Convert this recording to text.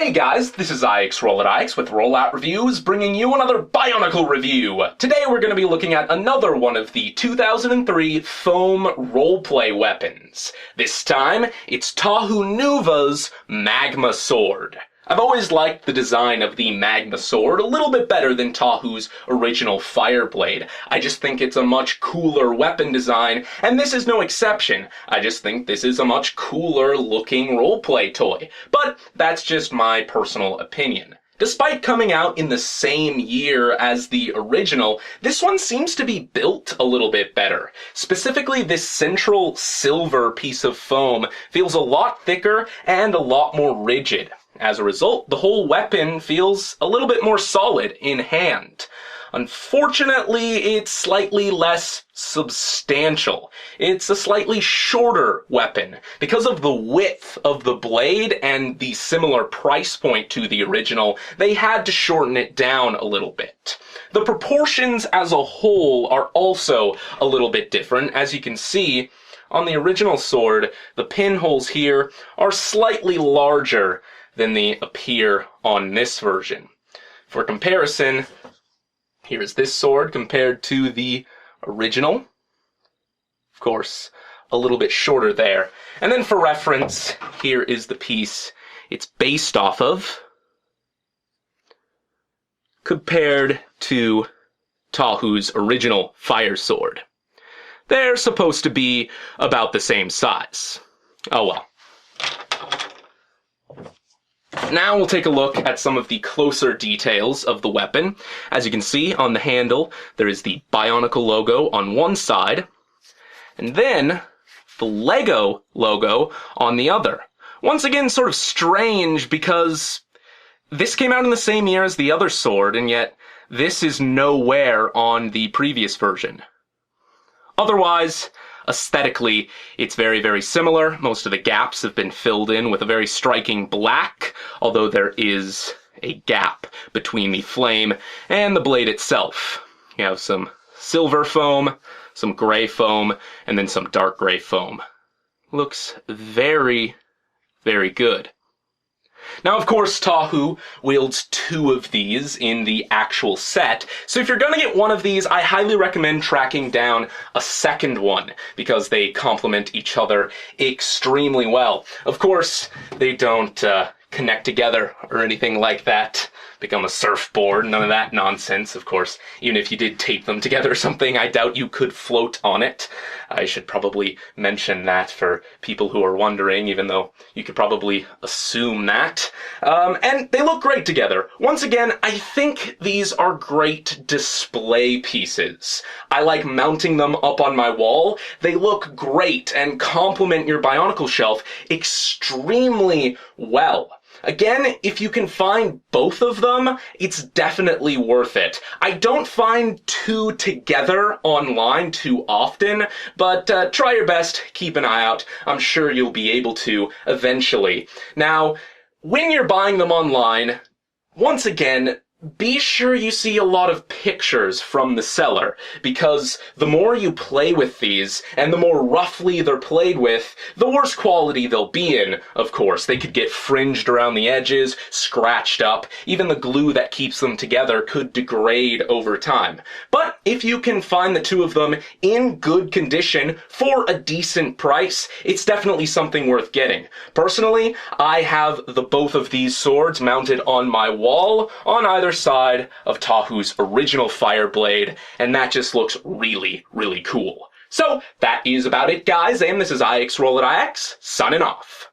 Hey guys, this is RolloutReviews with RolloutReviews, bringing you another Bionicle review. Today we're going to be looking at another one of the 2003 foam roleplay weapons. This time, it's Tahu Nuva's Magma sword. I've always liked the design of the Magma sword a little bit better than Tahu's original Fireblade. I just think it's a much cooler weapon design, and this is no exception. I just think this is a much cooler looking roleplay toy. But that's just my personal opinion. Despite coming out in the same year as the original, this one seems to be built a little bit better. Specifically, this central silver piece of foam feels a lot thicker and a lot more rigid. As a result, the whole weapon feels a little bit more solid in hand. Unfortunately, it's slightly less substantial. It's a slightly shorter weapon. Because of the width of the blade and the similar price point to the original, they had to shorten it down a little bit. The proportions as a whole are also a little bit different. As you can see, on the original sword, the pinholes here are slightly larger than they appear on this version. For comparison, here is this sword compared to the original. Of course, a little bit shorter there. And then for reference, here is the piece it's based off of, compared to Tahu's original fire sword. They're supposed to be about the same size. Oh well. Now we'll take a look at some of the closer details of the weapon. As you can see on the handle, there is the Bionicle logo on one side, and then the Lego logo on the other. Once again, sort of strange because this came out in the same year as the other sword, and yet this is nowhere on the previous version. Otherwise, aesthetically, it's very, very similar. Most of the gaps have been filled in with a very striking black, although there is a gap between the flame and the blade itself. You have some silver foam, some gray foam, and then some dark gray foam. Looks very, very good. Now, of course, Tahu wields two of these in the actual set, so if you're gonna get one of these, I highly recommend tracking down a second one, because they complement each other extremely well. Of course, they don't connect together or anything like that, become a surfboard, none of that nonsense. Of course, even if you did tape them together or something, I doubt you could float on it. I should probably mention that for people who are wondering, even though you could probably assume that. And they look great together. Once again, I think these are great display pieces. I like mounting them up on my wall. They look great and complement your Bionicle shelf extremely well. Again, if you can find both of them, it's definitely worth it. I don't find two together online too often, but try your best, keep an eye out. I'm sure you'll be able to eventually. Now, when you're buying them online, once again, be sure you see a lot of pictures from the seller, because the more you play with these, and the more roughly they're played with, the worse quality they'll be in, of course. They could get fringed around the edges, scratched up, even the glue that keeps them together could degrade over time. But if you can find the two of them in good condition for a decent price, it's definitely something worth getting. Personally, I have both of these swords mounted on my wall, on either side of Tahu's original Fireblade, and that just looks really, really cool. So, that is about it, guys, and this is RolloutReviews, signing off.